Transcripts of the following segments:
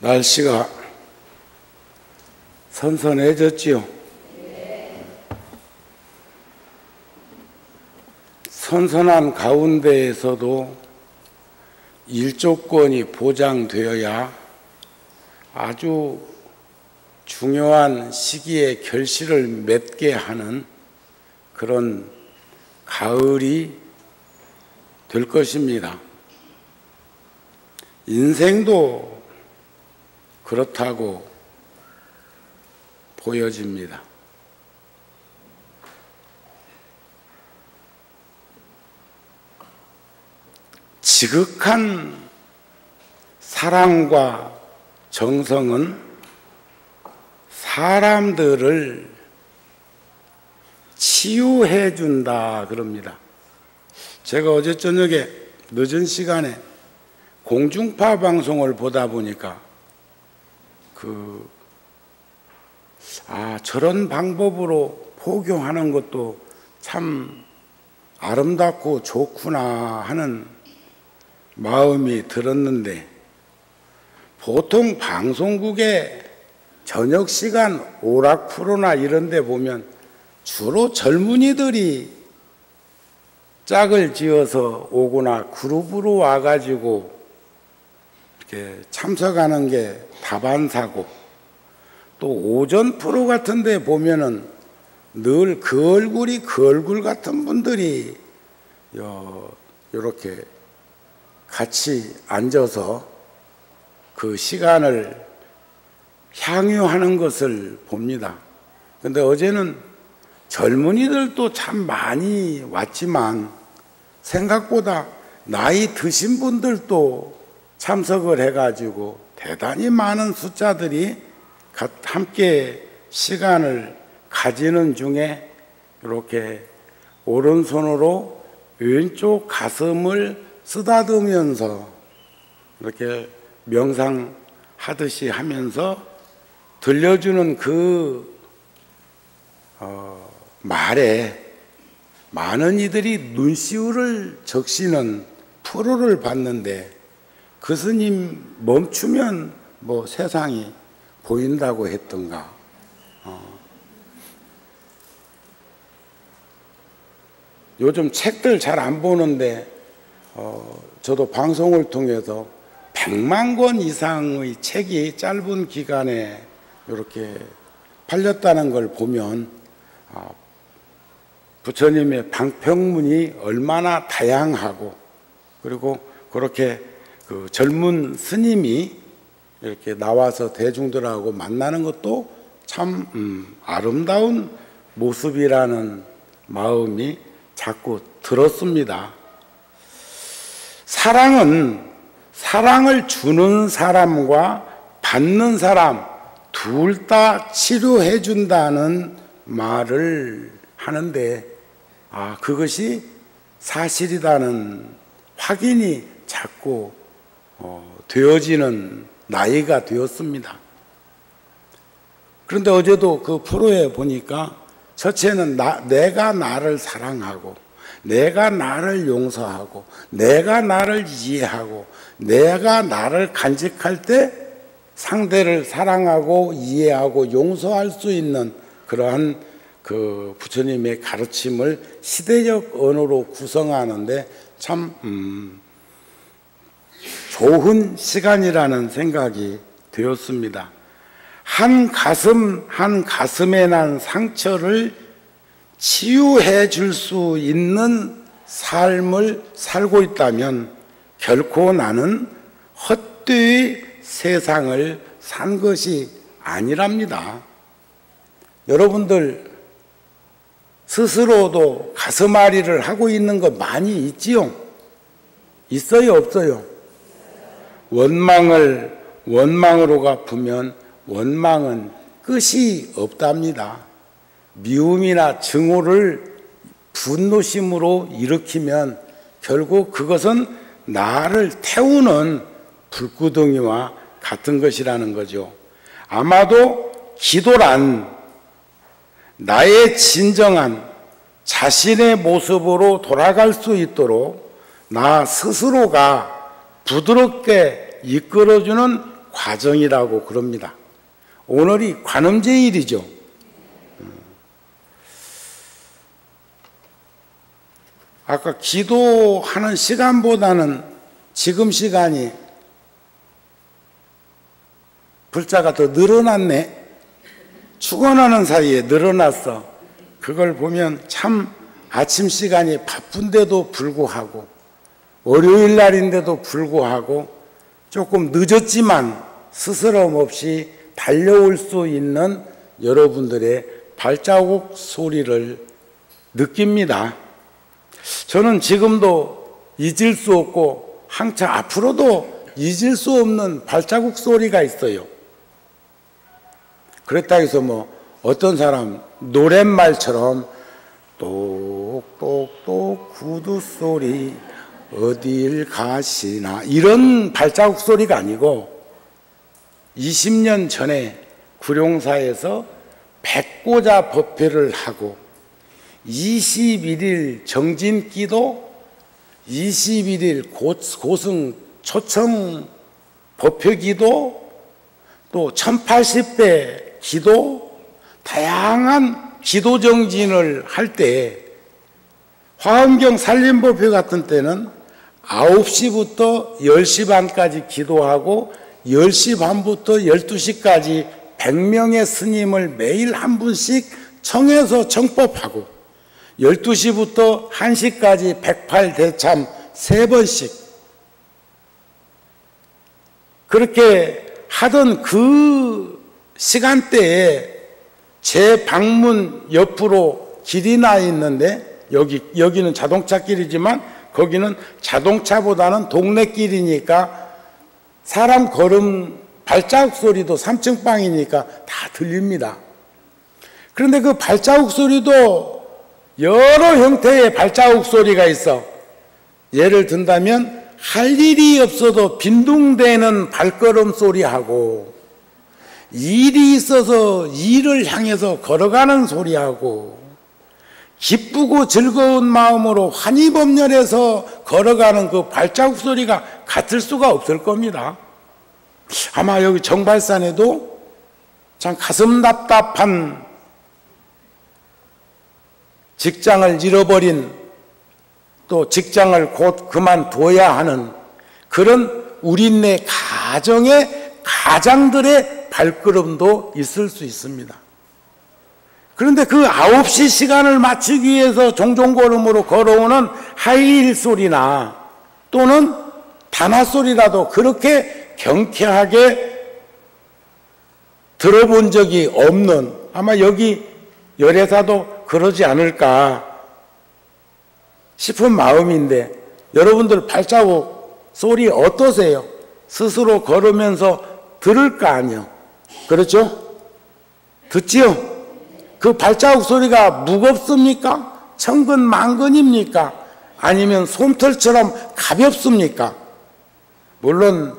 날씨가 선선해졌지요. 선선한 가운데에서도 일조권이 보장되어야 아주 중요한 시기에 결실을 맺게 하는 그런 가을이 될 것입니다. 인생도 그렇다고 보여집니다. 지극한 사랑과 정성은 사람들을 치유해 준다 그럽니다. 제가 어제 저녁에 늦은 시간에 공중파 방송을 보다 보니까 저런 방법으로 포교하는 것도 참 아름답고 좋구나 하는 마음이 들었는데, 보통 방송국의 저녁 시간 오락 프로나 이런 데 보면 주로 젊은이들이 짝을 지어서 오거나 그룹으로 와가지고 이렇게 참석하는 게 다반사고, 또 오전 프로 같은 데 보면은 늘 그 얼굴이 그 얼굴 같은 분들이 이렇게 같이 앉아서 그 시간을 향유하는 것을 봅니다. 그런데 어제는 젊은이들도 참 많이 왔지만 생각보다 나이 드신 분들도 참석을 해가지고 대단히 많은 숫자들이 함께 시간을 가지는 중에 이렇게 오른손으로 왼쪽 가슴을 쓰다듬으면서 이렇게 명상하듯이 하면서 들려주는 그 말에 많은 이들이 눈시울을 적시는 프로를 봤는데, 그 스님 멈추면 뭐 세상이 보인다고 했던가. 요즘 책들 잘 안 보는데 저도 방송을 통해서 100만 권 이상의 책이 짧은 기간에 이렇게 팔렸다는 걸 보면 부처님의 방평문이 얼마나 다양하고, 그리고 그렇게 그 젊은 스님이 이렇게 나와서 대중들하고 만나는 것도 참 아름다운 모습이라는 마음이 자꾸 들었습니다. 사랑은 사랑을 주는 사람과 받는 사람 둘 다 치료해 준다는 말을 하는데, 그것이 사실이라는 확인이 자꾸 되어지는 나이가 되었습니다. 그런데 어제도 그 프로에 보니까 첫째는 내가 나를 사랑하고, 내가 나를 용서하고, 내가 나를 이해하고, 내가 나를 간직할 때 상대를 사랑하고 이해하고 용서할 수 있는 그러한 그 부처님의 가르침을 시대적 언어로 구성하는데 참 좋은 시간이라는 생각이 되었습니다. 한 가슴에 난 상처를 치유해 줄 수 있는 삶을 살고 있다면 결코 나는 헛되이 세상을 산 것이 아니랍니다. 여러분들 스스로도 가슴앓이를 하고 있는 거 많이 있지요? 있어요, 없어요? 원망을 원망으로 갚으면 원망은 끝이 없답니다. 미움이나 증오를 분노심으로 일으키면 결국 그것은 나를 태우는 불구덩이와 같은 것이라는 거죠. 아마도 기도란 나의 진정한 자신의 모습으로 돌아갈 수 있도록 나 스스로가 부드럽게 이끌어주는 과정이라고 그럽니다. 오늘이 관음제일이죠. 아까 기도하는 시간보다는 지금 시간이 불자가 더 늘어났네. 축원하는 사이에 늘어났어. 그걸 보면 참 아침 시간이 바쁜데도 불구하고 월요일 날인데도 불구하고 조금 늦었지만 스스럼 없이 달려올 수 있는 여러분들의 발자국 소리를 느낍니다. 저는 지금도 잊을 수 없고 한차 앞으로도 잊을 수 없는 발자국 소리가 있어요. 그렇다 해서 뭐 어떤 사람 노랫말처럼 똑똑똑 구두 소리 어딜 가시나 이런 발자국 소리가 아니고 20년 전에 구룡사에서 백고자 법회를 하고 21일 정진기도 21일 고승 초청 법회기도 또 1080배 기도 다양한 기도 정진을 할 때 화엄경 살림법회 같은 때는 9시부터 10시 반까지 기도하고 10시 반부터 12시까지 100명의 스님을 매일 한 분씩 청해서 청법하고 12시부터 1시까지 108대참 3번씩 그렇게 하던 그 시간대에 제 방문 옆으로 길이 나 있는데 여기는 자동차 길이지만 거기는 자동차보다는 동네 길이니까 사람 걸음 발자국 소리도 3층 방이니까 다 들립니다. 그런데 그 발자국 소리도 여러 형태의 발자국 소리가 있어. 예를 든다면 할 일이 없어도 빈둥대는 발걸음 소리하고 일이 있어서 일을 향해서 걸어가는 소리하고 기쁘고 즐거운 마음으로 환희범렬해서 걸어가는 그 발자국 소리가 같을 수가 없을 겁니다. 아마 여기 정발산에도 참 가슴 답답한 직장을 잃어버린 또 직장을 곧 그만둬야 하는 그런 우리네 가정의 가장들의 발걸음도 있을 수 있습니다. 그런데 그 9시 시간을 맞추기 위해서 종종걸음으로 걸어오는 하이힐 소리나 또는 단화 소리라도 그렇게 경쾌하게 들어본 적이 없는 아마 여기 열애사도 그러지 않을까 싶은 마음인데 여러분들 발자국 소리 어떠세요? 스스로 걸으면서 들을 거 아니요? 그렇죠? 듣지요? 그 발자국 소리가 무겁습니까? 천근만근입니까? 아니면 솜털처럼 가볍습니까? 물론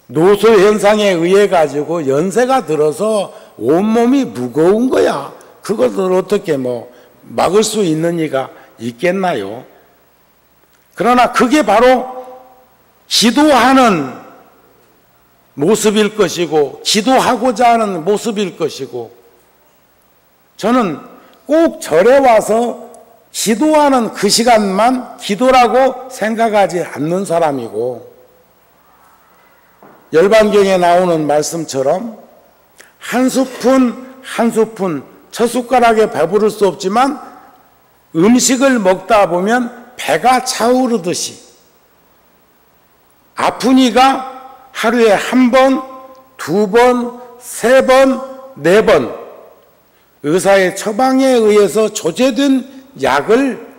노소 현상에 의해 가지고 연세가 들어서 온몸이 무거운 거야. 그것을 어떻게 뭐 막을 수 있는 이가 있겠나요? 그러나 그게 바로 기도하는 모습일 것이고 기도하고자 하는 모습일 것이고 저는 꼭 절에 와서 기도하는 그 시간만 기도라고 생각하지 않는 사람이고 열반경에 나오는 말씀처럼 한 스푼 한 스푼 첫 숟가락에 배부를 수 없지만 음식을 먹다 보면 배가 차오르듯이 아픈 이가 하루에 한 번, 두 번, 세 번, 네 번 의사의 처방에 의해서 조제된 약을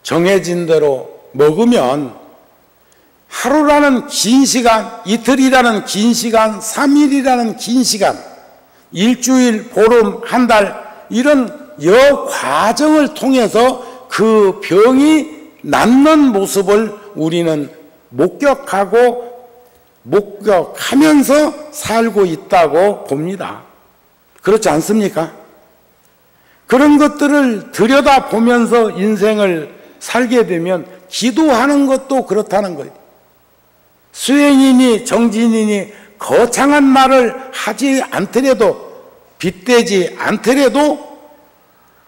정해진 대로 먹으면 하루라는 긴 시간, 이틀이라는 긴 시간, 3일이라는 긴 시간, 일주일, 보름, 한 달 이런 여과정을 통해서 그 병이 낫는 모습을 우리는 목격하면서 살고 있다고 봅니다. 그렇지 않습니까? 그런 것들을 들여다보면서 인생을 살게 되면 기도하는 것도 그렇다는 거예요. 수행이니 정진이니 거창한 말을 하지 않더라도, 빗대지 않더라도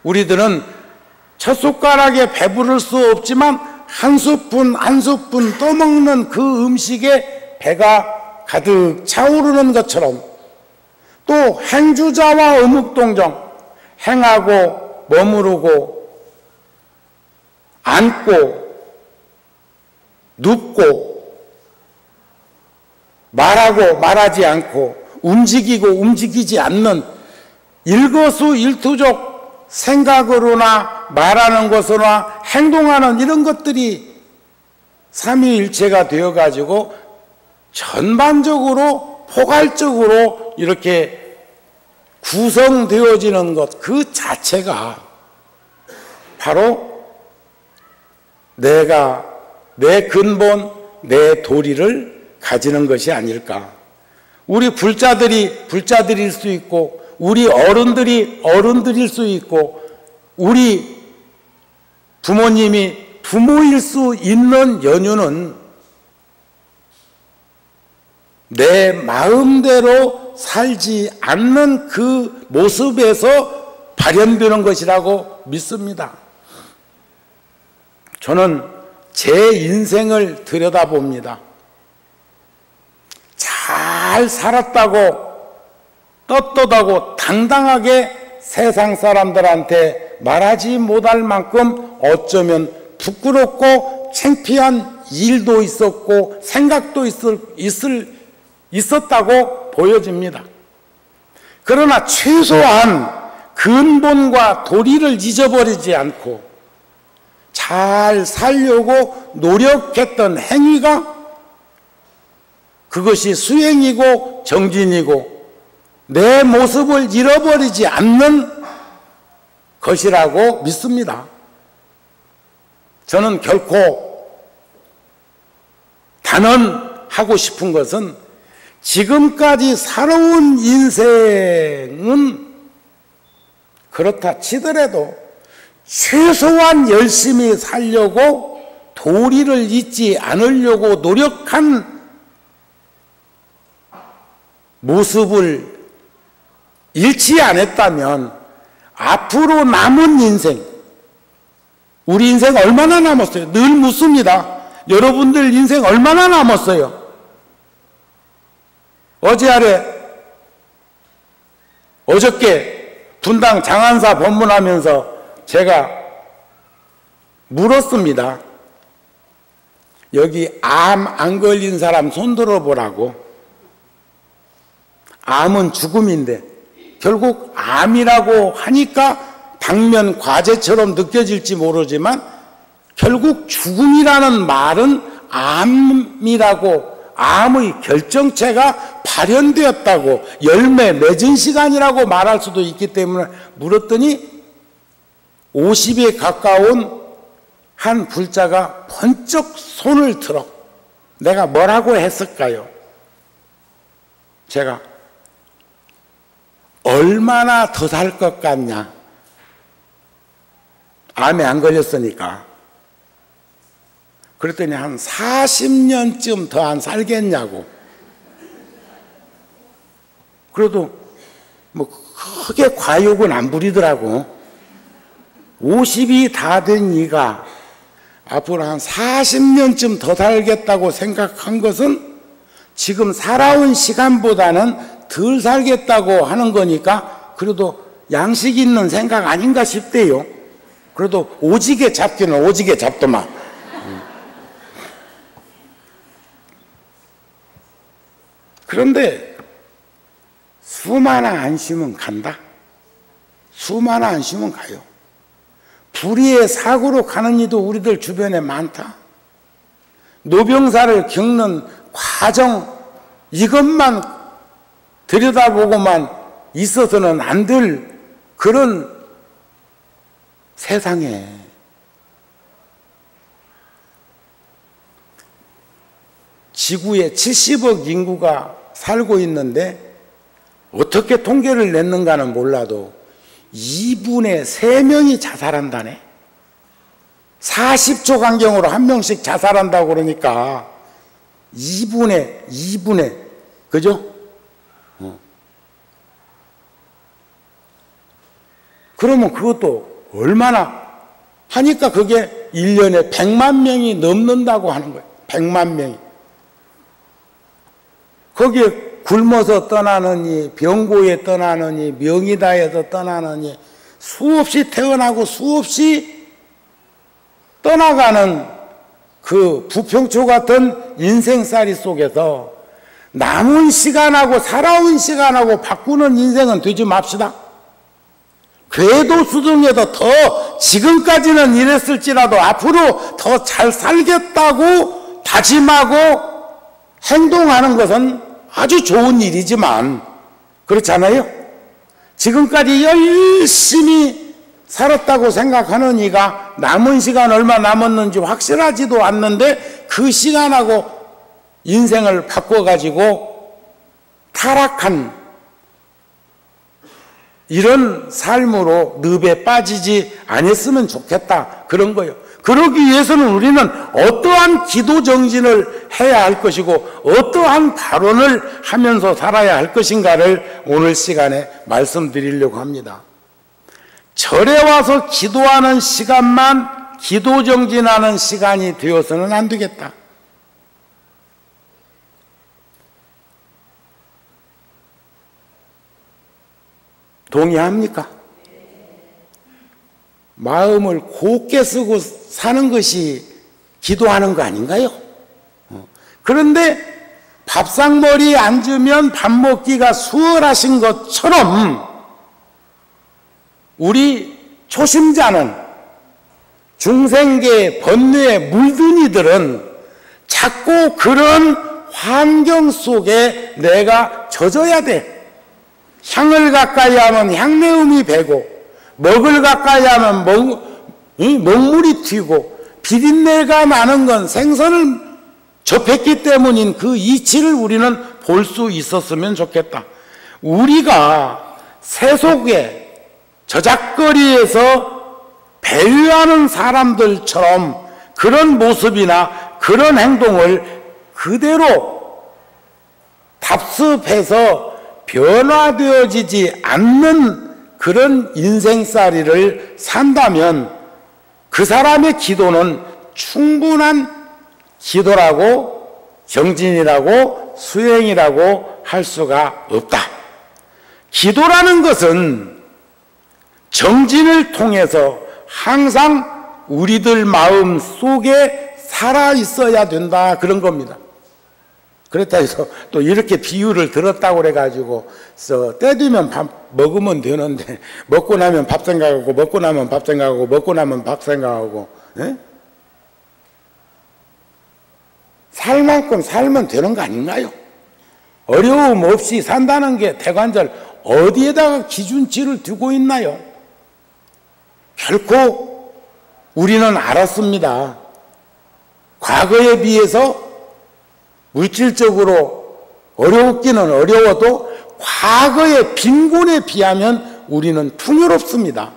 우리들은 첫 숟가락에 배부를 수 없지만 한 스푼 한 스푼 떠먹는 그 음식에 배가 가득 차오르는 것처럼, 또 행주자와 어묵동정, 행하고 머무르고 앉고 눕고 말하고 말하지 않고 움직이고 움직이지 않는 일거수일투족 생각으로나 말하는 것으로나 행동하는 이런 것들이 삼위일체가 되어가지고 전반적으로 포괄적으로 이렇게 구성되어지는 것 그 자체가 바로 내가 내 근본, 내 도리를 가지는 것이 아닐까. 우리 불자들이 불자들일 수 있고, 우리 어른들이 어른들일 수 있고, 우리 부모님이 부모일 수 있는 연유는 내 마음대로 살지 않는 그 모습에서 발현되는 것이라고 믿습니다. 저는 제 인생을 들여다봅니다. 잘 살았다고 떳떳하고 당당하게 세상 사람들한테 말하지 못할 만큼 어쩌면 부끄럽고 창피한 일도 있었고 생각도 있었다고 보여집니다. 그러나 최소한 근본과 도리를 잊어버리지 않고 잘 살려고 노력했던 행위가 그것이 수행이고 정진이고 내 모습을 잃어버리지 않는 것이라고 믿습니다. 저는 결코 단언하고 싶은 것은 지금까지 살아온 인생은 그렇다 치더라도 최소한 열심히 살려고 도리를 잊지 않으려고 노력한 모습을 잃지 않았다면 앞으로 남은 인생, 우리 인생 얼마나 남았어요? 늘 묻습니다. 여러분들 인생 얼마나 남았어요? 어저께 분당 장안사 법문하면서 제가 물었습니다. 여기 암 안 걸린 사람 손 들어보라고. 암은 죽음인데 결국 암이라고 하니까 당면 과제처럼 느껴질지 모르지만 결국 죽음이라는 말은 암이라고, 암의 결정체가 발현되었다고, 열매 맺은 시간이라고 말할 수도 있기 때문에 물었더니 50에 가까운 한 불자가 번쩍 손을 들어. 내가 뭐라고 했을까요? 제가 얼마나 더 살 것 같냐? 암에 안 걸렸으니까. 그랬더니 한 40년쯤 더 안 살겠냐고. 그래도 뭐 크게 과욕은 안 부리더라고. 50이 다 된 네가 앞으로 한 40년쯤 더 살겠다고 생각한 것은 지금 살아온 시간보다는 덜 살겠다고 하는 거니까 그래도 양식 있는 생각 아닌가 싶대요. 그래도 오지게 잡기는 오지게 잡더만. 그런데 수만 안 쉬면 간다. 수만 안 쉬면 가요. 불의의 사고로 가는 이도 우리들 주변에 많다. 노병사를 겪는 과정, 이것만 들여다보고만 있어서는 안 될 그런 세상에 지구에 70억 인구가 살고 있는데 어떻게 통계를 냈는가는 몰라도 2분의 3명이 자살한다네. 40초 간격으로 한 명씩 자살한다고 그러니까 2분의 그죠? 그러면 그것도 얼마나 하니까 그게 1년에 100만 명이 넘는다고 하는 거예요. 100만 명이. 거기에 굶어서 떠나느니 병고에 떠나느니 명의다에서 떠나느니 수없이 태어나고 수없이 떠나가는 그 부평초 같은 인생살이 속에서 남은 시간하고 살아온 시간하고 바꾸는 인생은 되지 맙시다. 궤도 수중에도 더 지금까지는 이랬을지라도 앞으로 더 잘 살겠다고 다짐하고 행동하는 것은 아주 좋은 일이지만 그렇지 않아요? 지금까지 열심히 살았다고 생각하는 이가 남은 시간 얼마 남았는지 확실하지도 않는데 그 시간하고 인생을 바꿔가지고 타락한 이런 삶으로 늪에 빠지지 않았으면 좋겠다 그런 거예요. 그러기 위해서는 우리는 어떠한 기도 정진을 해야 할 것이고 어떠한 발언을 하면서 살아야 할 것인가를 오늘 시간에 말씀드리려고 합니다. 절에 와서 기도하는 시간만 기도 정진하는 시간이 되어서는 안 되겠다. 동의합니까? 마음을 곱게 쓰고 사는 것이 기도하는 거 아닌가요? 그런데 밥상머리에 앉으면 밥 먹기가 수월하신 것처럼 우리 초심자는 중생계 번뇌에 물든 이들은 자꾸 그런 환경 속에 내가 젖어야 돼. 향을 가까이 하면 향내음이 배고 먹을 가까이 하면 먹물이 튀고 비린내가 나는 건 생선을 접했기 때문인 그 이치를 우리는 볼 수 있었으면 좋겠다. 우리가 세속에 저작거리에서 배회하는 사람들처럼 그런 모습이나 그런 행동을 그대로 답습해서 변화되어지지 않는 그런 인생살이를 산다면 그 사람의 기도는 충분한 기도라고 정진이라고 수행이라고 할 수가 없다. 기도라는 것은 정진을 통해서 항상 우리들 마음 속에 살아 있어야 된다 그런 겁니다. 그렇다 해서 또 이렇게 비유를 들었다고 그래가지고 때 되면 밥 먹으면 되는데 먹고 나면 밥 생각하고 먹고 나면 밥 생각하고 먹고 나면 밥 생각하고 에? 살 만큼 살면 되는 거 아닌가요? 어려움 없이 산다는 게 대관절 어디에다가 기준치를 두고 있나요? 결코 우리는 알았습니다. 과거에 비해서 물질적으로 어려웠기는 어려워도 과거의 빈곤에 비하면 우리는 풍요롭습니다.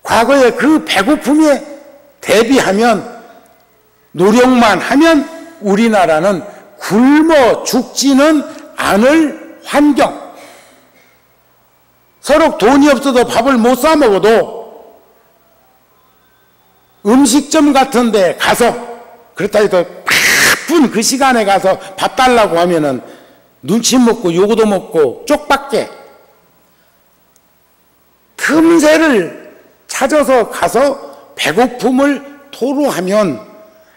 과거의 그 배고픔에 대비하면 노력만 하면 우리나라는 굶어 죽지는 않을 환경. 서로 돈이 없어도 밥을 못 사 먹어도 음식점 같은 데 가서 그렇다 해도 바쁜 그 시간에 가서 밥 달라고 하면은 눈치 먹고 요거도 먹고 쪽밖에 틈새를 찾아서 가서 배고픔을 토로하면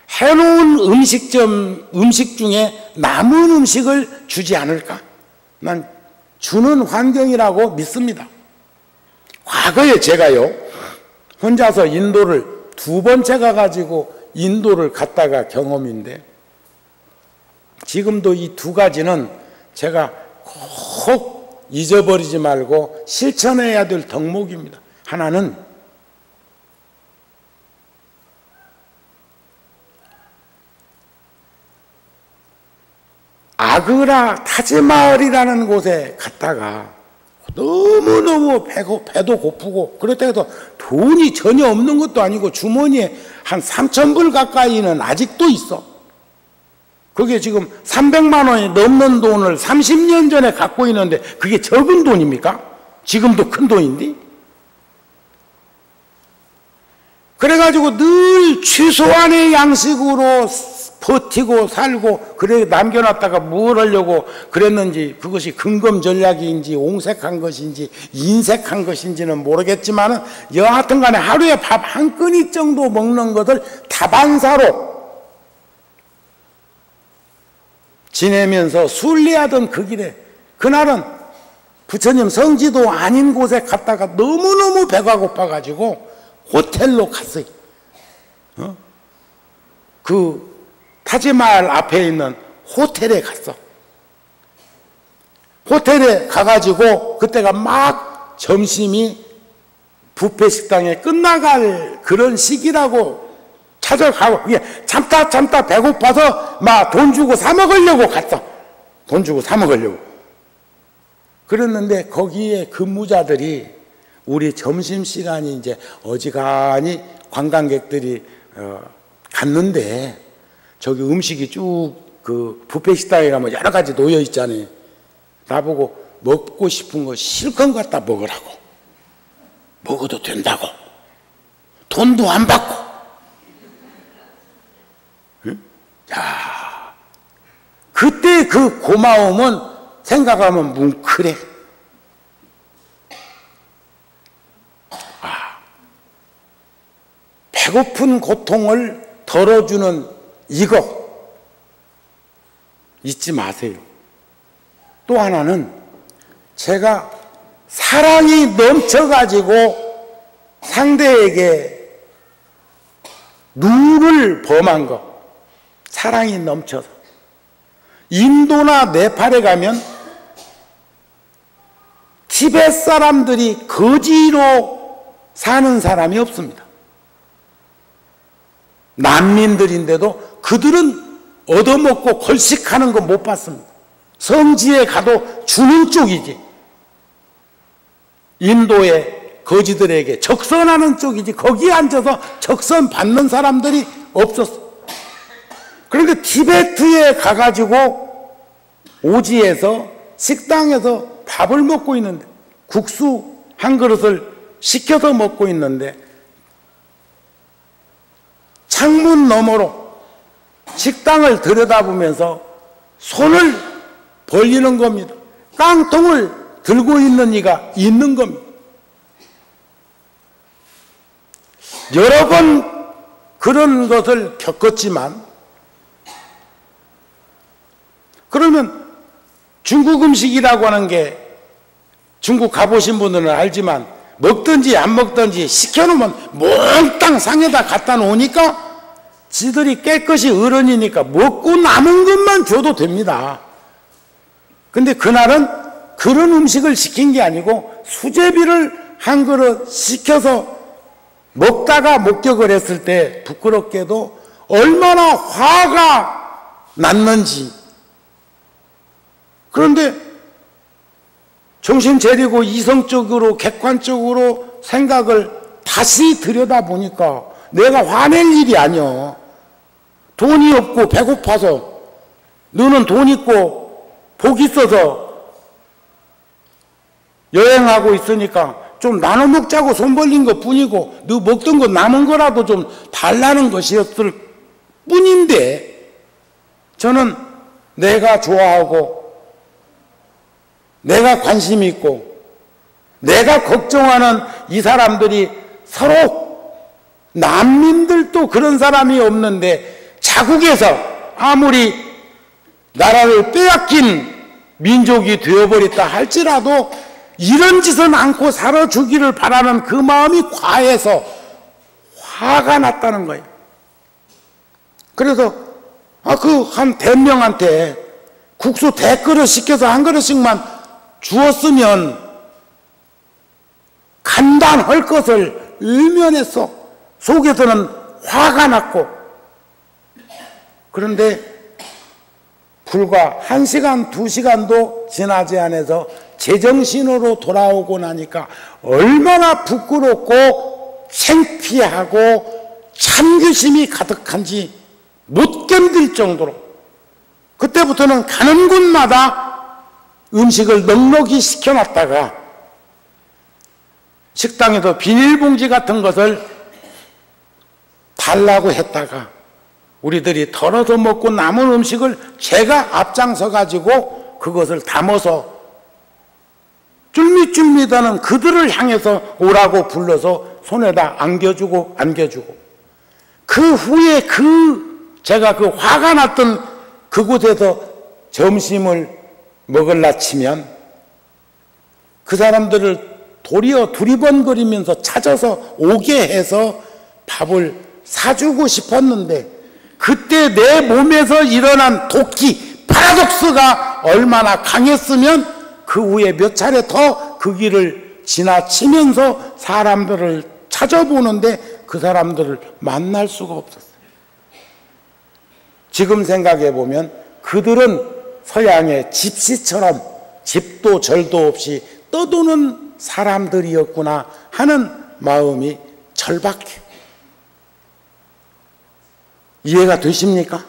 해놓은 음식 중에 남은 음식을 주지 않을까? 난 주는 환경이라고 믿습니다. 과거에 제가요 혼자서 인도를 2번째 가가지고 인도를 갔다가 경험인데 지금도 이 2가지는 제가 꼭 잊어버리지 말고 실천해야 될 덕목입니다. 하나는 아그라 타지마을이라는 곳에 갔다가 너무너무 배도 고프고 그렇다고 해서 돈이 전혀 없는 것도 아니고 주머니에 한 3,000불 가까이는 아직도 있어. 그게 지금 300만 원이 넘는 돈을 30년 전에 갖고 있는데 그게 적은 돈입니까? 지금도 큰 돈인데? 그래가지고 늘 최소한의 양식으로 버티고 살고 그래 남겨놨다가 뭘 하려고 그랬는지 그것이 근검 전략인지 옹색한 것인지 인색한 것인지는 모르겠지만 여하튼 간에 하루에 밥 한 끼니 정도 먹는 것을 다반사로 지내면서 순례하던 그 길에 그날은 부처님 성지도 아닌 곳에 갔다가 너무너무 배가 고파가지고 호텔로 갔어요. 그 타지마할 앞에 있는 호텔에 갔어. 호텔에 가가지고 그때가 막 점심이 뷔페 식당에 끝나갈 그런 시기라고 찾아가고 참다 배고파서 막 돈 주고 사 먹으려고 갔어. 돈 주고 사 먹으려고. 그랬는데 거기에 근무자들이 우리 점심시간이 이제 어지간히 관광객들이 갔는데 저기 음식이 쭉 그 뷔페 식당에 가면 여러 가지 놓여 있잖아요. 나보고 먹고 싶은 거 실컷 갖다 먹으라고. 먹어도 된다고. 돈도 안 받고. 응? 야, 그때 그 고마움은 생각하면 뭉클해. 배고픈 고통을 덜어주는 이거 잊지 마세요. 또 하나는 제가 사랑이 넘쳐가지고 상대에게 누를 범한 거, 사랑이 넘쳐서 인도나 네팔에 가면 티벳 사람들이 거지로 사는 사람이 없습니다. 난민들인데도 그들은 얻어먹고 걸식하는 거 못 봤습니다. 성지에 가도 주는 쪽이지. 인도의 거지들에게 적선하는 쪽이지 거기에 앉아서 적선 받는 사람들이 없었어. 그런데 티베트에 가가지고 오지에서 식당에서 밥을 먹고 있는데 국수 한 그릇을 시켜서 먹고 있는데 창문 너머로 식당을 들여다보면서 손을 벌리는 겁니다. 깡통을 들고 있는 이가 있는 겁니다. 여러 번 그런 것을 겪었지만 그러면 중국 음식이라고 하는 게 중국 가보신 분들은 알지만 먹든지 안 먹든지 시켜놓으면 몽땅 상에다 갖다 놓으니까 지들이 깨끗이 어른이니까 먹고 남은 것만 줘도 됩니다. 근데 그날은 그런 음식을 시킨 게 아니고 수제비를 한 그릇 시켜서 먹다가 목격을 했을 때 부끄럽게도 얼마나 화가 났는지. 그런데 정신 차리고 이성적으로 객관적으로 생각을 다시 들여다보니까 내가 화낼 일이 아니야. 돈이 없고 배고파서 너는 돈 있고 복 있어서 여행하고 있으니까 좀 나눠 먹자고 손 벌린 것 뿐이고 너 먹던 거 남은 거라도 좀 달라는 것이었을 뿐인데 저는 내가 좋아하고 내가 관심 있고 내가 걱정하는 이 사람들이 서로 난민들도 그런 사람이 없는데 자국에서 아무리 나라를 빼앗긴 민족이 되어버렸다 할지라도 이런 짓은 않고 살아주기를 바라는 그 마음이 과해서 화가 났다는 거예요. 그래서 그 한 대명한테 국수 대그릇 시켜서 한 그릇씩만 주었으면 감당할 것을 의면했어. 속에서는 화가 났고. 그런데 불과 1시간, 2시간도 지나지 않아서 제정신으로 돌아오고 나니까 얼마나 부끄럽고 창피하고 참교심이 가득한지 못 견딜 정도로 그때부터는 가는 곳마다 음식을 넉넉히 시켜놨다가 식당에서 비닐봉지 같은 것을 달라고 했다가 우리들이 덜어서 먹고 남은 음식을 제가 앞장서 가지고 그것을 담아서 쫄깃쫄깃하는 그들을 향해서 오라고 불러서 손에다 안겨주고 그 후에 제가 그 화가 났던 그곳에서 점심을 먹으려 치면 그 사람들을 도리어 두리번거리면서 찾아서 오게 해서 밥을 사주고 싶었는데 그때 내 몸에서 일어난 도끼, 파라독스가 얼마나 강했으면 그 후에 몇 차례 더 그 길을 지나치면서 사람들을 찾아보는데 그 사람들을 만날 수가 없었어요. 지금 생각해 보면 그들은 서양의 집시처럼 집도 절도 없이 떠도는 사람들이었구나 하는 마음이 절박해요. 이해가 되십니까?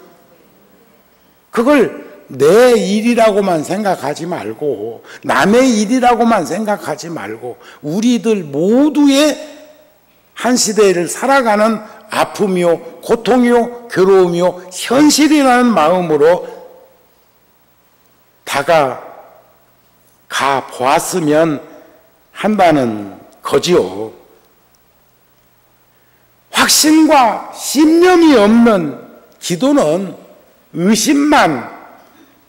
그걸 내 일이라고만 생각하지 말고 남의 일이라고만 생각하지 말고 우리들 모두의 한 시대를 살아가는 아픔이요 고통이요 괴로움이요 현실이라는 마음으로 다가가 보았으면 한다는 거지요. 확신과 신념이 없는 기도는 의심만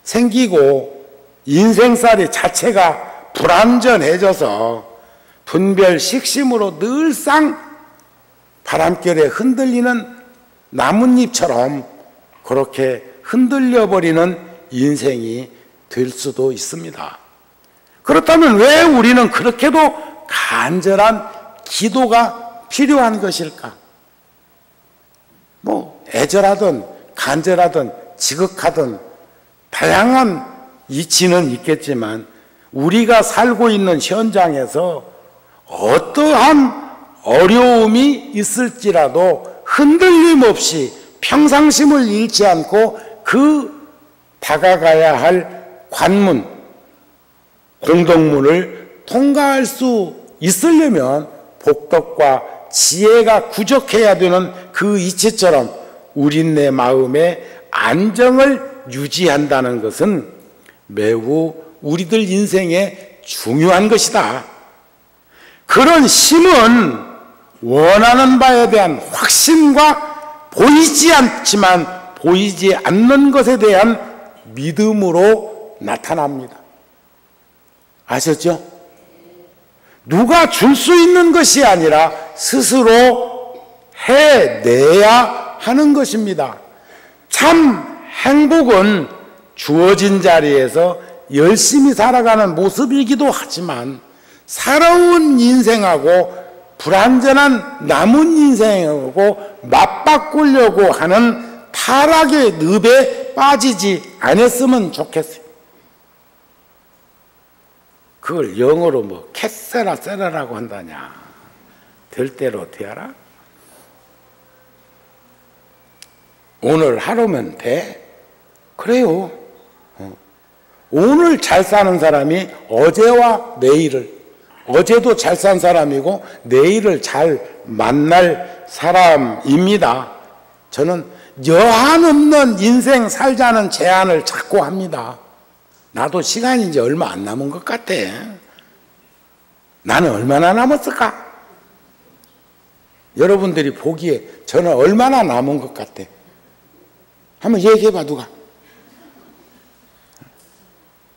생기고 인생살이 자체가 불완전해져서 분별 식심으로 늘상 바람결에 흔들리는 나뭇잎처럼 그렇게 흔들려버리는 인생이 될 수도 있습니다. 그렇다면 왜 우리는 그렇게도 간절한 기도가 필요한 것일까? 애절하든 간절하든 지극하든 다양한 이치는 있겠지만 우리가 살고 있는 현장에서 어떠한 어려움이 있을지라도 흔들림 없이 평상심을 잃지 않고 그 다가가야 할 관문, 공덕문을 통과할 수 있으려면 복덕과 지혜가 구족해야 되는 그 이치처럼 우린내 마음의 안정을 유지한다는 것은 매우 우리들 인생에 중요한 것이다. 그런 심은 원하는 바에 대한 확신과 보이지 않지만 보이지 않는 것에 대한 믿음으로 나타납니다. 아셨죠? 누가 줄 수 있는 것이 아니라 스스로 해내야 하는 것입니다. 참 행복은 주어진 자리에서 열심히 살아가는 모습이기도 하지만 살아온 인생하고 불완전한 남은 인생하고 맞바꾸려고 하는 타락의 늪에 빠지지 않았으면 좋겠어요. 그걸 영어로 캐세라 세라라고 한다냐. 될 대로 되어라. 오늘 하루면 돼? 그래요. 오늘 잘 사는 사람이 어제와 내일을, 어제도 잘 산 사람이고 내일을 잘 만날 사람입니다. 저는 여한 없는 인생 살자는 제안을 자꾸 합니다. 나도 시간이 이제 얼마 안 남은 것 같아. 나는 얼마나 남았을까? 여러분들이 보기에 저는 얼마나 남은 것 같아? 한번 얘기해봐, 누가?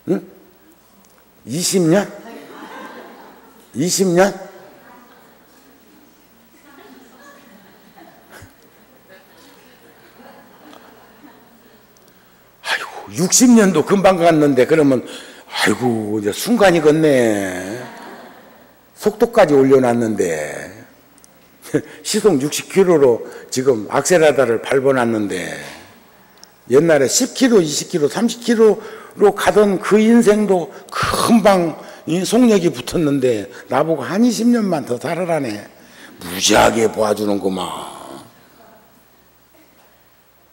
응? 20년? 20년? 아이고, 60년도 금방 갔는데, 그러면, 아이고, 이제 순간이 걷네. 속도까지 올려놨는데, 시속 60km로 지금 악셀레라터를 밟아놨는데, 옛날에 10km, 20km, 30km로 가던 그 인생도 금방 속력이 붙었는데 나보고 한 20년만 더 살아라네. 무지하게 봐주는구만.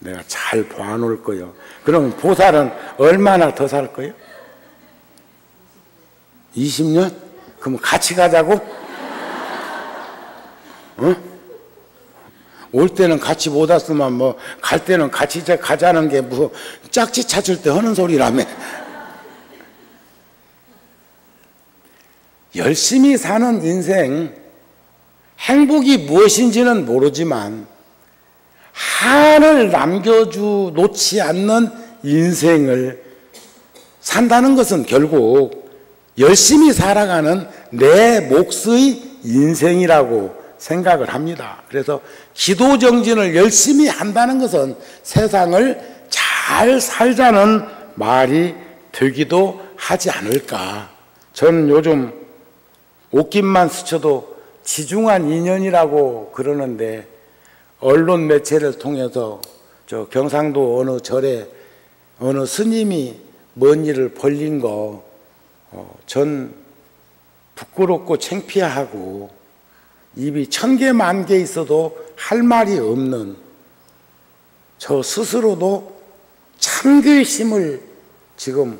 내가 잘 봐놓을 거예요. 그럼 보살은 얼마나 더 살 거예요? 20년? 그럼 같이 가자고? 어? 올 때는 같이 못 왔으면 뭐 갈 때는 같이 가자는 게 뭐 짝지 찾을 때 하는 소리라며. 열심히 사는 인생, 행복이 무엇인지는 모르지만 한을 놓지 않는 인생을 산다는 것은 결국 열심히 살아가는 내 몫의 인생이라고 생각을 합니다. 그래서 기도정진을 열심히 한다는 것은 세상을 잘 살자는 말이 되기도 하지 않을까. 저는 요즘 옷깃만 스쳐도 지중한 인연이라고 그러는데, 언론 매체를 통해서 저 경상도 어느 절에 어느 스님이 뭔 일을 벌린 거 전 부끄럽고 창피하고 입이 1000개 10,000개 있어도 할 말이 없는, 저 스스로도 참교심을 지금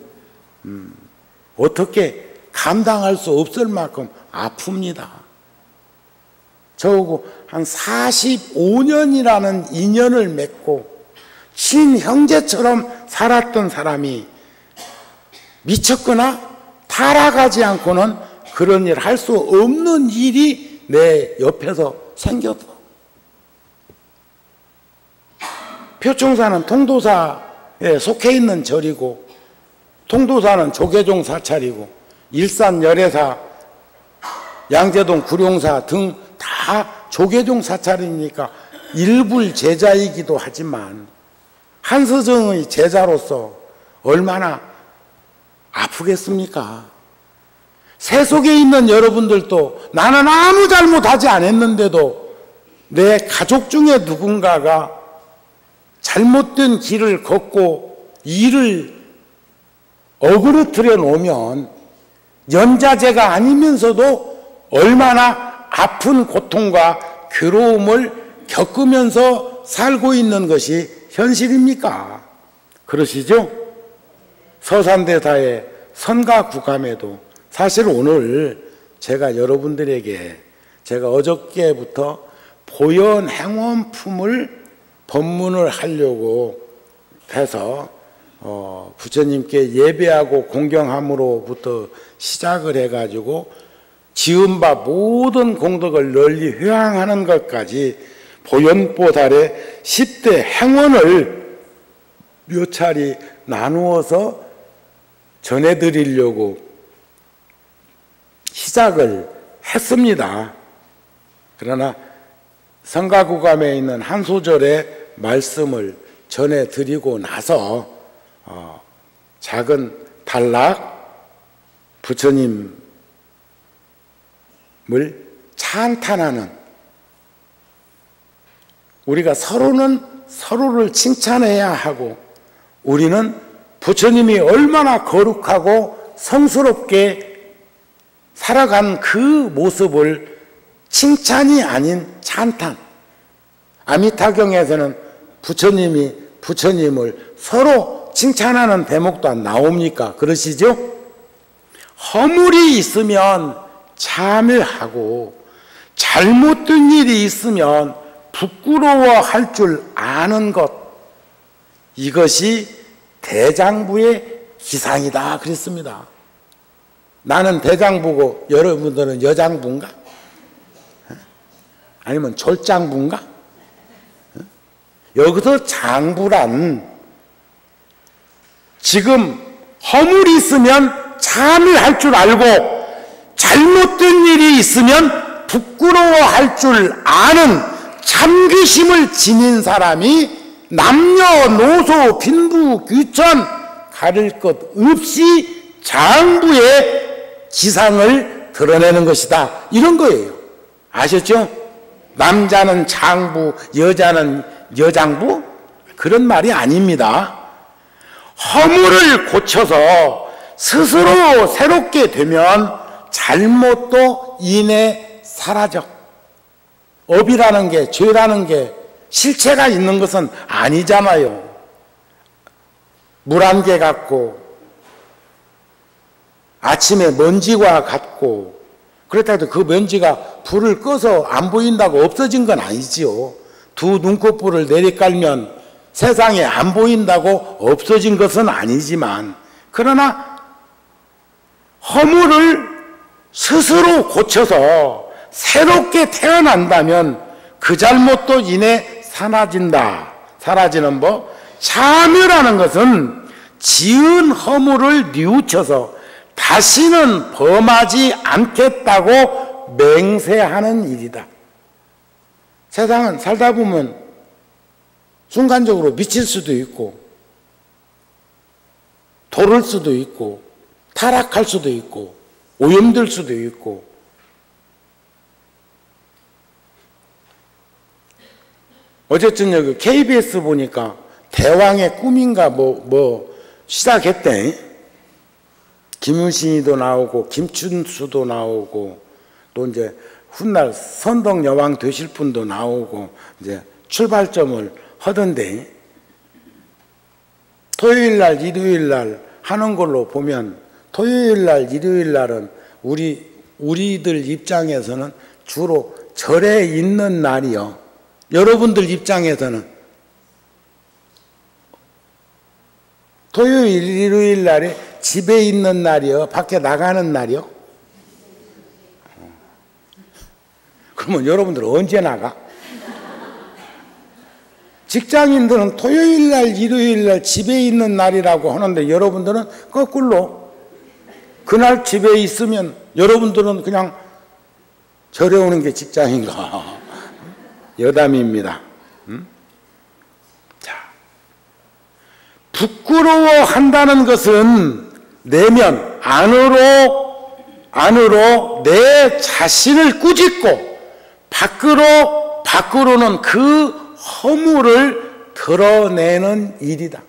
어떻게 감당할 수 없을 만큼 아픕니다. 저하고 한 45년이라는 인연을 맺고 친형제처럼 살았던 사람이 미쳤거나 타락하지 않고는 그런 일 할 수 없는 일이 내 옆에서 생겼어. 표충사는 통도사에 속해 있는 절이고, 통도사는 조계종 사찰이고, 일산 열애사, 양재동 구룡사 등 다 조계종 사찰이니까 일불 제자이기도 하지만 한서정의 제자로서 얼마나 아프겠습니까? 세속에 있는 여러분들도 나는 아무 잘못하지 않았는데도 내 가족 중에 누군가가 잘못된 길을 걷고 일을 어그러뜨려 놓으면 연자제가 아니면서도 얼마나 아픈 고통과 괴로움을 겪으면서 살고 있는 것이 현실입니까? 그러시죠? 서산대사의 선가구감에도 사실 오늘 제가 여러분들에게 제가 어저께부터 보현행원품을 법문을 하려고 해서 부처님께 예배하고 공경함으로부터 시작을 해가지고 지은 바 모든 공덕을 널리 회항하는 것까지 보현보살의 10대 행원을 몇 차례 나누어서 전해드리려고 시작을 했습니다. 그러나 성가구감에 있는 한 소절의 말씀을 전해드리고 나서 작은 단락 부처님을 찬탄하는, 우리가 서로는 서로를 칭찬해야 하고 우리는 부처님이 얼마나 거룩하고 성스럽게 살아간 그 모습을 칭찬이 아닌 찬탄. 아미타경에서는 부처님이 부처님을 서로 칭찬하는 대목도 나옵니까? 그러시죠? 허물이 있으면 참회하고 잘못된 일이 있으면 부끄러워할 줄 아는 것, 이것이 대장부의 기상이다 그랬습니다. 나는 대장부고 여러분들은 여장부인가? 아니면 졸장부인가? 여기서 장부란 지금 허물이 있으면 참회할 줄 알고 잘못된 일이 있으면 부끄러워할 줄 아는 참귀심을 지닌 사람이 남녀노소 빈부 귀천 가릴 것 없이 장부의 기상을 드러내는 것이다, 이런 거예요. 아셨죠? 남자는 장부, 여자는 여장부? 그런 말이 아닙니다. 허물을 고쳐서 스스로 새롭게 되면 잘못도 이내 사라져. 업이라는 게, 죄라는 게 실체가 있는 것은 아니잖아요. 물 한 개 같고 아침에 먼지와 같고, 그렇다 해도 그 먼지가 불을 꺼서 안 보인다고 없어진 건 아니지요. 두 눈꺼풀을 내리깔면 세상에 안 보인다고 없어진 것은 아니지만, 그러나 허물을 스스로 고쳐서 새롭게 태어난다면 그 잘못도 이내 사라진다. 사라지는 법. 참여라는 것은 지은 허물을 뉘우쳐서 다시는 범하지 않겠다고 맹세하는 일이다. 세상은 살다 보면 순간적으로 미칠 수도 있고, 도를 수도 있고, 타락할 수도 있고, 오염될 수도 있고. 어제 저녁에 KBS 보니까 대왕의 꿈인가 시작했대. 김유신이도 나오고 김춘수도 나오고 또 이제 훗날 선덕 여왕 되실 분도 나오고 이제 출발점을 하던데, 토요일날 일요일날 하는 걸로 보면 토요일날 일요일날은 우리들 입장에서는 주로 절에 있는 날이요. 여러분들 입장에서는 토요일 일요일날에 집에 있는 날이요, 밖에 나가는 날이요? 그러면 여러분들은 언제 나가? 직장인들은 토요일날 일요일날 집에 있는 날이라고 하는데 여러분들은 거꾸로 그날 집에 있으면 여러분들은 그냥 절에 오는 게 직장인가? 여담입니다. 자, 부끄러워한다는 것은 내면 안으로 내 자신을 꾸짖고 밖으로는 그 허물을 드러내는 일이다.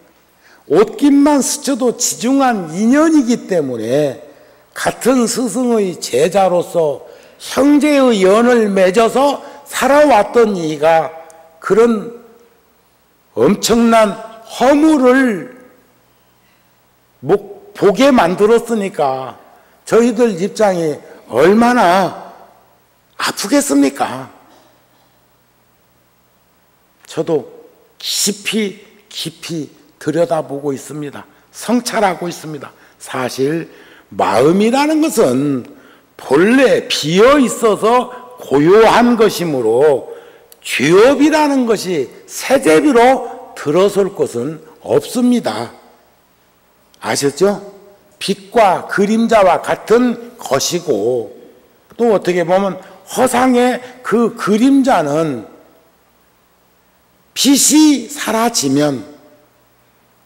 옷깃만 스쳐도 지중한 인연이기 때문에 같은 스승의 제자로서 형제의 연을 맺어서 살아왔던 이가 그런 엄청난 허물을 보게 만들었으니까 저희들 입장이 얼마나 아프겠습니까? 저도 깊이 들여다보고 있습니다. 성찰하고 있습니다. 사실 마음이라는 것은 본래 비어 있어서 고요한 것이므로 죄업이라는 것이 새제비로 들어설 것은 없습니다. 아셨죠? 빛과 그림자와 같은 것이고, 또 어떻게 보면 허상의 그 그림자는 빛이 사라지면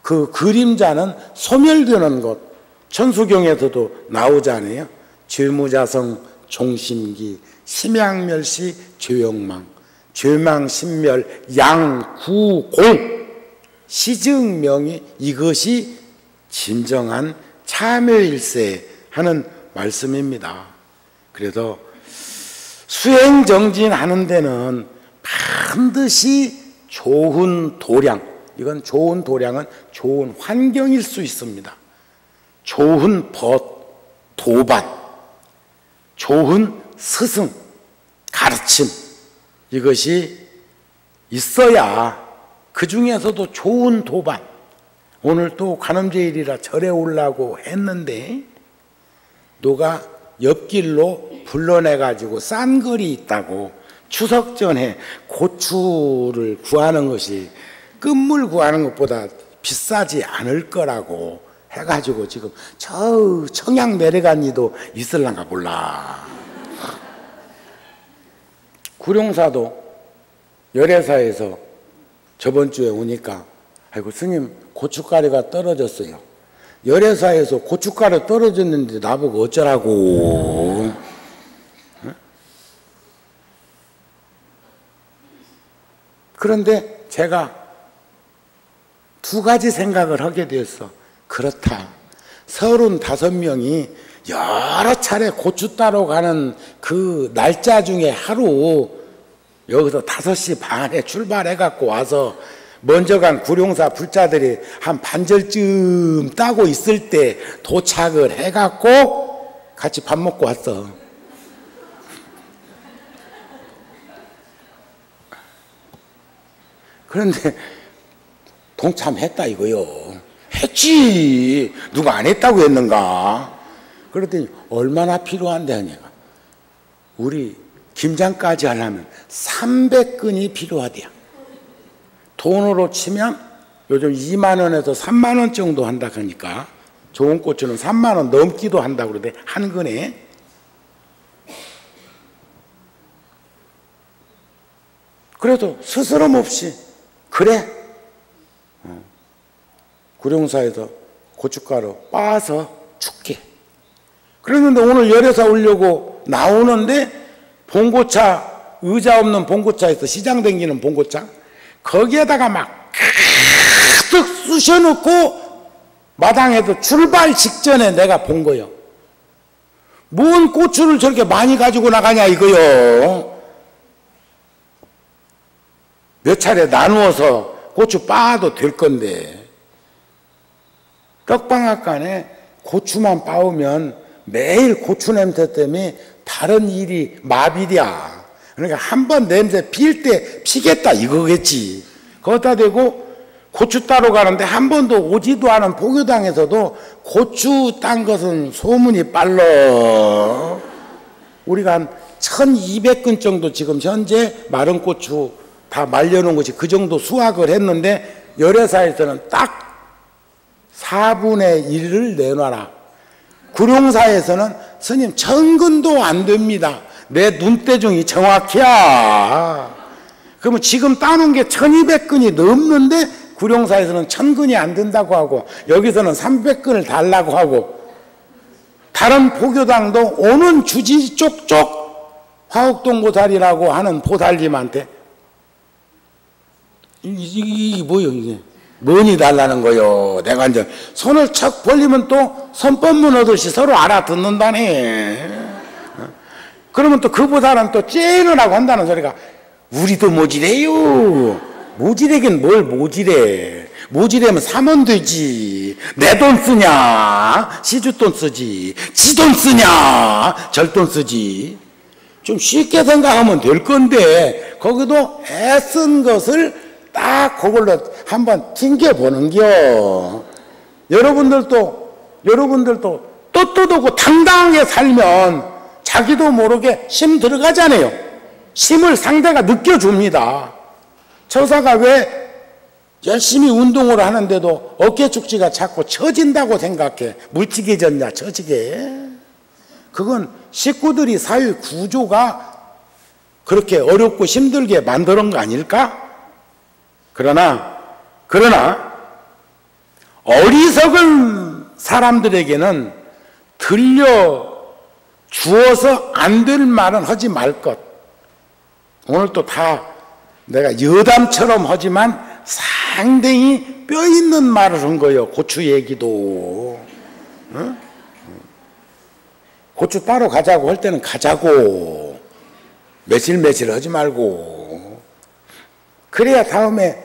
그 그림자는 소멸되는 것, 천수경에서도 나오잖아요. 죄무자성 종심기, 심양멸시 죄욕망, 죄망신멸 양구공, 시증명이 이것이 진정한 참여일세 하는 말씀입니다. 그래서 수행정진하는 데는 반드시 좋은 도량, 이건 좋은 도량은 좋은 환경일 수 있습니다. 좋은 도반, 좋은 스승, 가르침, 이것이 있어야 그 중에서도 좋은 도반. 오늘 또 관음제일이라 절에 오려고 했는데 누가 옆길로 불러내가지고 싼 거리 있다고, 추석 전에 고추를 구하는 것이 끝물 구하는 것보다 비싸지 않을 거라고 해가지고 지금 저 청양 내려간이도 있을란가 몰라. 구룡사도 열애사에서 저번 주에 오니까 아이고 스님 고춧가루가 떨어졌어요. 열애사에서 고춧가루 떨어졌는데 나보고 어쩌라고. 그런데 제가 두 가지 생각을 하게 되었어. 그렇다. 35명이 여러 차례 고추 따러 가는 그 날짜 중에 하루 여기서 5시 반에 출발해갖고 와서 먼저 간 구룡사 불자들이 한 반절쯤 따고 있을 때 도착을 해갖고 같이 밥 먹고 왔어. 그런데 동참했다 이거요. 했지. 누가 안 했다고 했는가? 그랬더니 얼마나 필요한데 하니까 우리 김장까지 하려면 300근이 필요하대요. 돈으로 치면 요즘 2만 원에서 3만 원 정도 한다 그러니까 좋은 고추는 3만 원 넘기도 한다고 그러대 한 근에. 그래도 스스럼 없이 그래 구룡사에서 고춧가루 빻아서 줄게. 그랬는데 오늘 열애사 오려고 나오는데 봉고차 의자 없는 봉고차에서 시장 댕기는 봉고차 거기에다가 막 가득 쑤셔놓고 마당에도 출발 직전에 내가 본 거요. 뭔 고추를 저렇게 많이 가지고 나가냐 이거요. 몇 차례 나누어서 고추 빻아도 될 건데 떡방앗간에 고추만 빻으면 매일 고추 냄새 때문에 다른 일이 마비랴. 그러니까 한 번 냄새 필 때 피겠다 이거겠지. 거기다 대고 고추 따러 가는데 한 번도 오지도 않은 포교당에서도 고추 딴 것은 소문이 빨라. 우리가 한 1200근 정도 지금 현재 마른 고추 다 말려놓은 것이 그 정도 수확을 했는데 열애사에서는 딱 4분의 1을 내놔라. 구룡사에서는 스님 1000근도 안 됩니다. 내 눈대중이 정확해야. 그러면 지금 따놓은 게 1200근이 넘는데 구룡사에서는 1000근이 안 된다고 하고 여기서는 300근을 달라고 하고 다른 포교당도 오는 주지 쪽쪽 화옥동보살이라고 하는 보살님한테 이게 뭐요 이게 뭐니 달라는 거요. 내가 이제 손을 척 벌리면 또 선법문 얻듯이 서로 알아듣는다네. 그러면 또 그 보살은 또 째는 하고 한다는 소리가 우리도 모지래요. 모지래긴 뭘 모지래. 모지래면 사면 되지. 내 돈 쓰냐 시주돈 쓰지. 지 돈 쓰냐 절돈 쓰지. 좀 쉽게 생각하면 될 건데 거기도 애쓴 것을 딱 그걸로 한번 튕겨보는겨. 여러분들도 떳떳하고 당당하게 살면 자기도 모르게 심 들어가잖아요. 심을 상대가 느껴줍니다. 처사가 왜 열심히 운동을 하는데도 어깨 축지가 자꾸 처진다고 생각해. 물찌개졌냐 처지게. 그건 식구들이 사회 구조가 그렇게 어렵고 힘들게 만드는 거 아닐까? 그러나 어리석은 사람들에게는 들려 주어서 안 될 말은 하지 말 것. 오늘 또 다 내가 여담처럼 하지만 상당히 뼈 있는 말을 한 거예요. 고추 얘기도. 응? 고추 따러 가자고 할 때는 가자고. 며칠 하지 말고. 그래야 다음에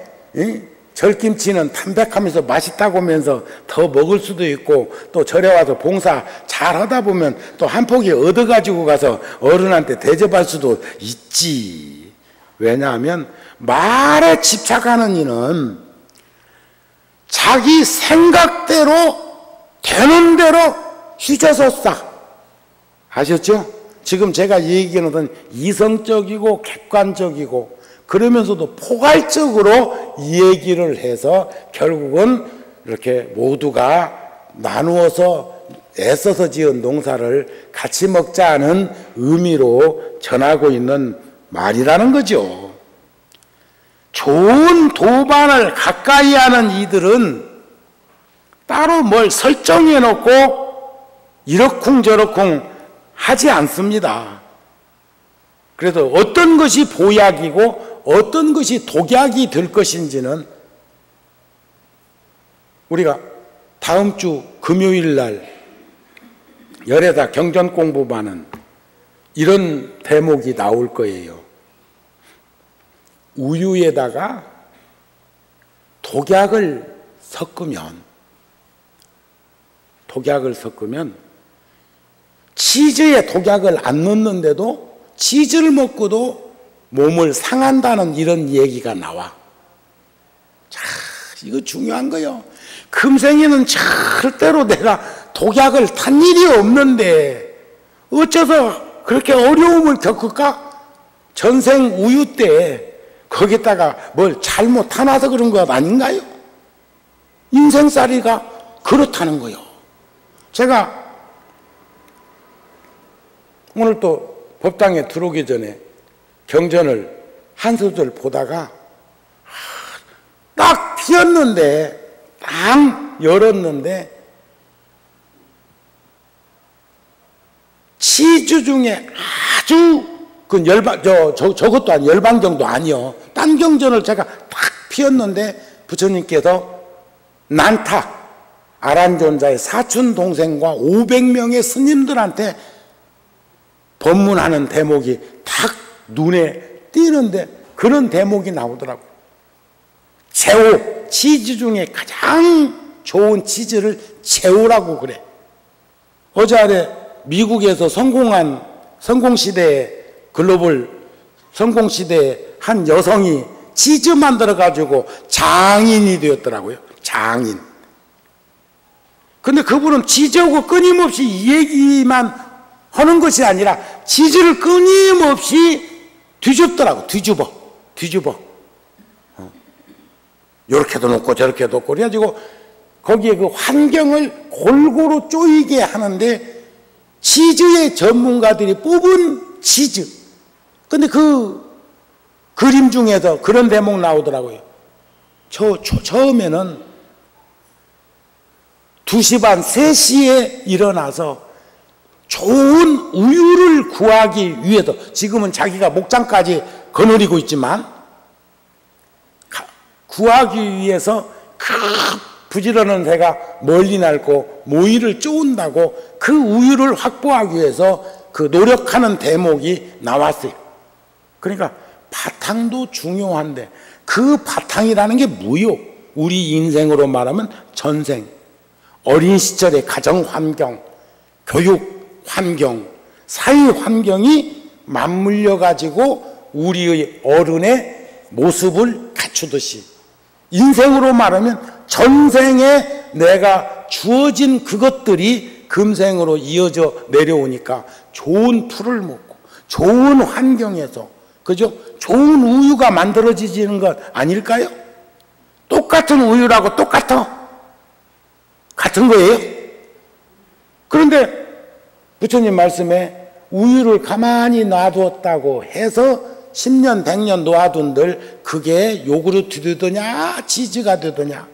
절김치는 담백하면서 맛있다고 하면서 더 먹을 수도 있고 또 절에 와서 봉사 잘 하다 보면 또 한 포기 얻어가지고 가서 어른한테 대접할 수도 있지. 왜냐하면 말에 집착하는 이는 자기 생각대로 되는 대로 휘저서 싸. 아셨죠? 지금 제가 얘기하는 건 이성적이고 객관적이고 그러면서도 포괄적으로 얘기를 해서 결국은 이렇게 모두가 나누어서 애써서 지은 농사를 같이 먹자는 의미로 전하고 있는 말이라는 거죠. 좋은 도반을 가까이 하는 이들은 따로 뭘 설정해 놓고 이러쿵저러쿵 하지 않습니다. 그래서 어떤 것이 보약이고 어떤 것이 독약이 될 것인지는 우리가 다음 주 금요일 날 열애사 경전 공부반은 이런 대목이 나올 거예요. 우유에다가 독약을 섞으면 치즈에 독약을 안 넣는데도 치즈를 먹고도 몸을 상한다는 이런 얘기가 나와. 자, 이거 중요한 거요. 금생에는 절대로 내가 독약을 탄 일이 없는데 어째서 그렇게 어려움을 겪을까? 전생 우유 때 거기다가 뭘 잘못 타놔서 그런 것 아닌가요? 인생살이가 그렇다는 거요. 제가 오늘 또 법당에 들어오기 전에 경전을 한 소절 보다가 딱 피었는데, 딱 열었는데 치즈 중에 아주 그 저것도 아니, 열반경도 아니요. 딴 경전을 제가 딱 피었는데 부처님께서 난타 아란존자의 사촌 동생과 500명의 스님들한테 법문하는 대목이 딱 눈에 띄는데 그런 대목이 나오더라고요. 제오, 치즈 중에 가장 좋은 치즈를 제오라고 그래. 어제 미국에서 성공시대에 글로벌 성공시대에 한 여성이 치즈 만들어가지고 장인이 되었더라고요. 장인. 근데 그분은 치즈하고 끊임없이 이 얘기만 하는 것이 아니라 치즈를 끊임없이 뒤집더라고. 뒤집어. 이렇게도 놓고 저렇게도 놓고 그래가지고 거기에 그 환경을 골고루 쪼이게 하는데 치즈의 전문가들이 뽑은 치즈. 근데 그 그림 중에서 그런 대목 나오더라고요. 처음에는 2시 반, 3시에 일어나서 좋은 우유를 구하기 위해서, 지금은 자기가 목장까지 거느리고 있지만 구하기 위해서 그 부지런한 새가 멀리 날고 모이를 쪼은다고 그 우유를 확보하기 위해서 그 노력하는 대목이 나왔어요. 그러니까 바탕도 중요한데 그 바탕이라는 게 뭐요? 우리 인생으로 말하면 전생, 어린 시절의 가정 환경, 교육 환경, 사회 환경이 맞물려 가지고 우리의 어른의 모습을 갖추듯이 인생으로 말하면 전생에 내가 주어진 그것들이 금생으로 이어져 내려오니까 좋은 풀을 먹고 좋은 환경에서, 그죠? 좋은 우유가 만들어지는 것 아닐까요? 똑같은 우유라고 같은 거예요. 그런데 부처님 말씀에 우유를 가만히 놔두었다고 해서 10년, 100년 놓아둔들 그게 요구르트 되더냐 치즈가 되더냐.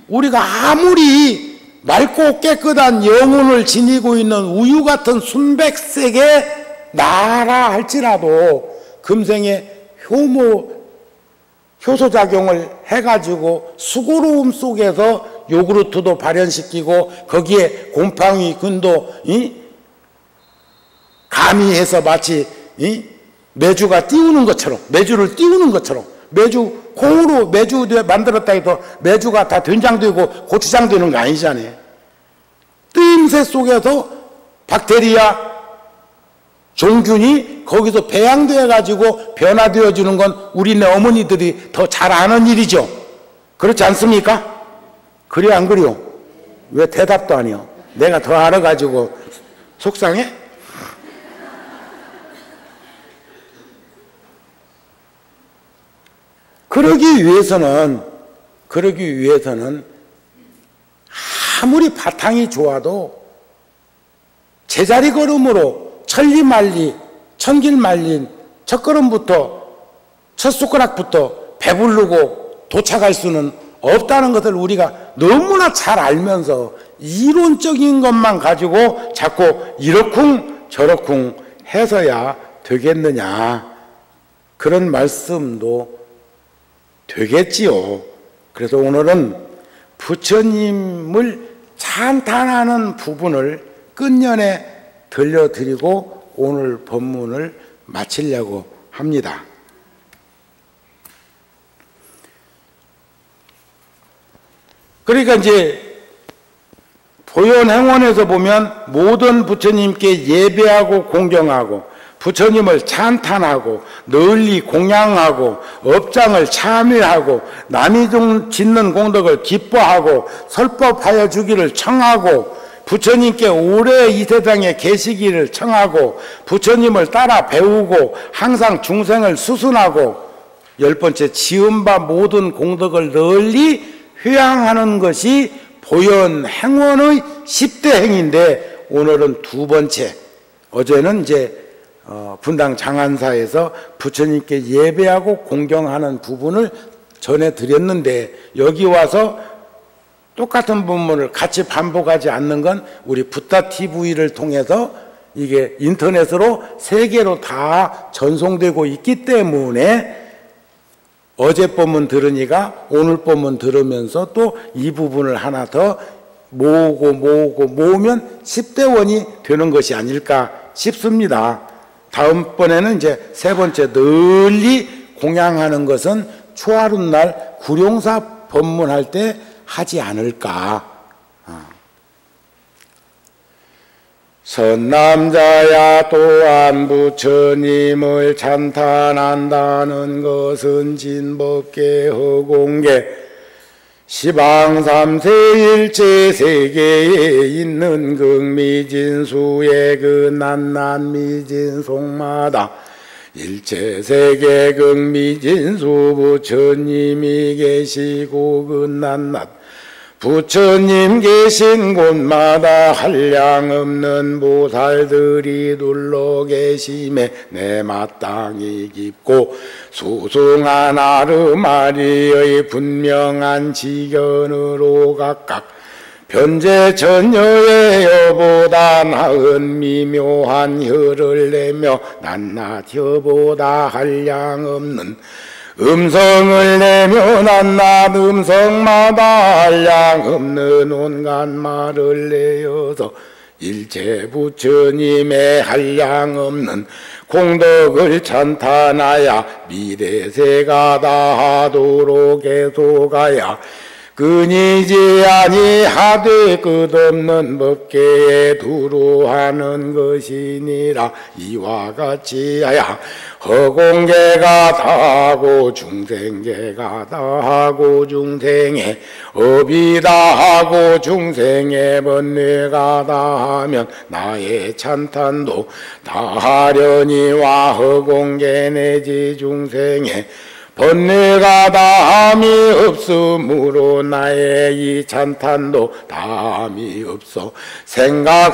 우리가 아무리 맑고 깨끗한 영혼을 지니고 있는 우유 같은 순백색의 나라 할지라도 금생에 효소작용을 해가지고 수고로움 속에서 요구르트도 발현시키고 거기에 곰팡이 근도 가미해서 마치 메주가 띄우는 것처럼, 메주를 띄우는 것처럼, 메주 콩으로 메주 만들었다 해도 메주가 다 된장 되고 고추장 되는 거 아니잖아요. 뜨임새 속에서 박테리아 종균이 거기서 배양되어 가지고 변화되어 주는 건 우리네 어머니들이 더 잘 아는 일이죠. 그렇지 않습니까? 그래 안 그래요? 왜 대답도 안 해요? 내가 더 알아가지고 속상해? 그러기 위해서는 아무리 바탕이 좋아도 제자리 걸음으로 천리말리 천길말린 첫걸음부터 첫 손가락부터 배부르고 도착할 수는 없다는 것을 우리가 너무나 잘 알면서 이론적인 것만 가지고 자꾸 이러쿵 저러쿵 해서야 되겠느냐, 그런 말씀도 되겠지요. 그래서 오늘은 부처님을 찬탄하는 부분을 끝년에 들려드리고 오늘 법문을 마치려고 합니다. 그러니까 이제 보현행원에서 보면 모든 부처님께 예배하고 공경하고 부처님을 찬탄하고 널리 공양하고 업장을 참여하고 남이 짓는 공덕을 기뻐하고 설법하여 주기를 청하고 부처님께 오래 이 세상에 계시기를 청하고 부처님을 따라 배우고 항상 중생을 수순하고 10번째 지은 바 모든 공덕을 널리 회양하는 것이 보현행원의 10대 행인데 오늘은 2번째, 어제는 이제 분당 장안사에서 부처님께 예배하고 공경하는 부분을 전해드렸는데 여기 와서 똑같은 본문을 같이 반복하지 않는 건 우리 붓다 TV를 통해서 이게 인터넷으로 세계로 다 전송되고 있기 때문에 어제 본문 들으니까 오늘 본문 들으면서 또 이 부분을 하나 더 모으면 10대 원이 되는 것이 아닐까 싶습니다. 다음번에는 이제 3번째 널리 공양하는 것은 초하룻날 구룡사 법문할 때 하지 않을까. 선남자야 또한 부처님을 찬탄한다는 것은 진법계 허공계 시방삼세일체 세계에 있는 극미진수의 그 난난미진속마다 일체세계 극미진수 부처님이 계시고 그 난낱 부처님 계신 곳마다 한량없는 보살들이 둘러 계심에 내 마땅히 깊고 소송한 아르마리의 분명한 지견으로 각각 변제 전여의 여보다 나은 미묘한 혀를 내며 낱낱 혀보다 한량없는 음성을 내며 낱낱 음성마다 한량없는 온갖 말을 내어서 일체 부처님의 한량없는 공덕을 찬탄하여 미래세가 다하도록 계속하여 끊이지 아니하되 끝없는 법계에 두루하는 것이니라. 이와 같이 하여 허공계가 다하고 중생계가 다하고 중생의 업이 다하고 중생의 번뇌가 다하면 나의 찬탄도 다하려니와 허공계 내지 중생의 번뇌가 다함이 없으므로 나의 이 찬탄도 다함이 없어 생각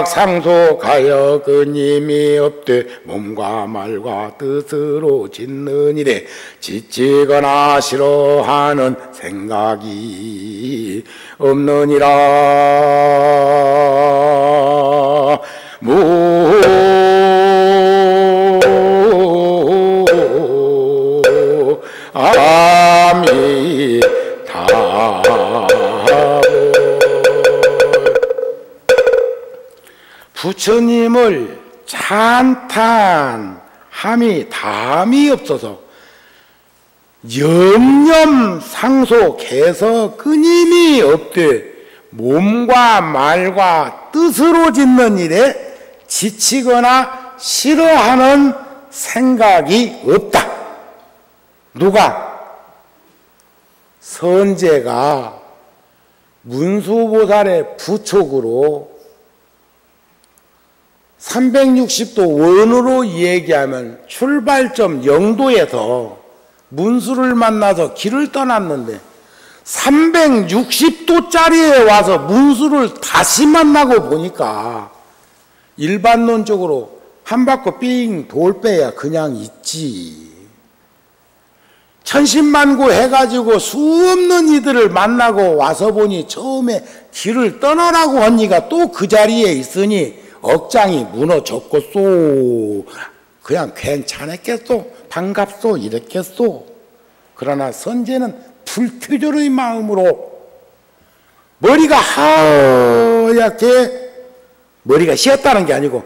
상속하여 끊임이 없되 몸과 말과 뜻으로 짓는 일에 지치거나 싫어하는 생각이 없느니라. 부처님을 찬탄함이 담이 없어서 염념상속해서 끊임이 없되 몸과 말과 뜻으로 짓는 일에 지치거나 싫어하는 생각이 없다. 누가? 선제가 문수보살의 부촉으로 360도 원으로 얘기하면 출발점 영도에서 문수를 만나서 길을 떠났는데 360도짜리에 와서 문수를 다시 만나고 보니까 일반론적으로 한 바퀴 삥 돌 빼야 그냥 있지. 천신만고 해가지고 수없는 이들을 만나고 와서 보니 처음에 길을 떠나라고 언니가 또 그 자리에 있으니 억장이 무너졌겠소. 그냥 괜찮았겠소. 반갑소. 이랬겠소. 그러나 선제는 불투절의 마음으로 머리가 하얗게, 머리가 씌었다는 게 아니고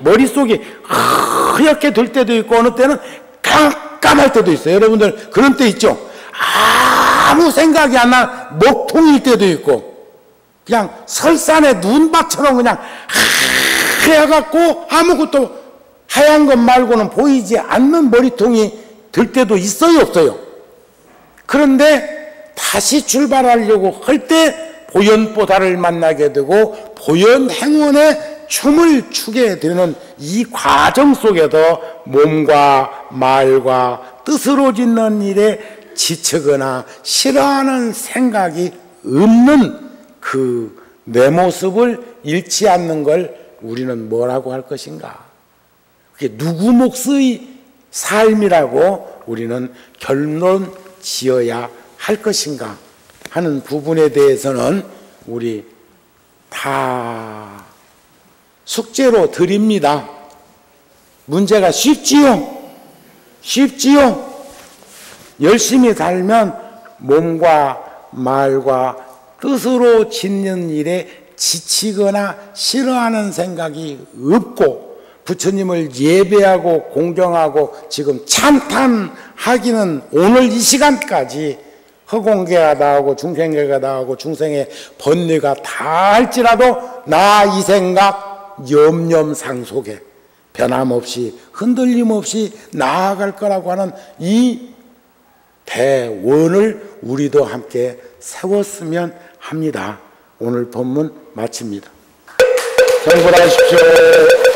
머릿속이 흐옇게 될 때도 있고 어느 때는 깜깜할 때도 있어요. 여러분들 그런 때 있죠? 아무 생각이 안 나 먹통일 때도 있고 그냥 설산의 눈밭처럼 그냥 하얘갖고 아무것도 하얀 것 말고는 보이지 않는 머리통이 들 때도 있어요, 없어요? 그런데 다시 출발하려고 할 때 보현보살을 만나게 되고 보현행원의 춤을 추게 되는 이 과정 속에서 몸과 말과 뜻으로 짓는 일에 지치거나 싫어하는 생각이 없는 그 내 모습을 잃지 않는 걸 우리는 뭐라고 할 것인가? 그게 누구 몫의 삶이라고 우리는 결론 지어야 할 것인가 하는 부분에 대해서는 우리 다 숙제로 드립니다. 문제가 쉽지요? 쉽지요? 열심히 살면 몸과 말과 뜻으로 짓는 일에 지치거나 싫어하는 생각이 없고 부처님을 예배하고 공경하고 지금 찬탄하기는 오늘 이 시간까지 허공계가 나오고 중생계가 나오고 중생의 번뇌가 다 할지라도 나 이 생각 염념상속에 변함없이 흔들림 없이 나아갈 거라고 하는 이 대원을 우리도 함께 세웠으면 합니다. 오늘 법문 마칩니다. 성불하십시오.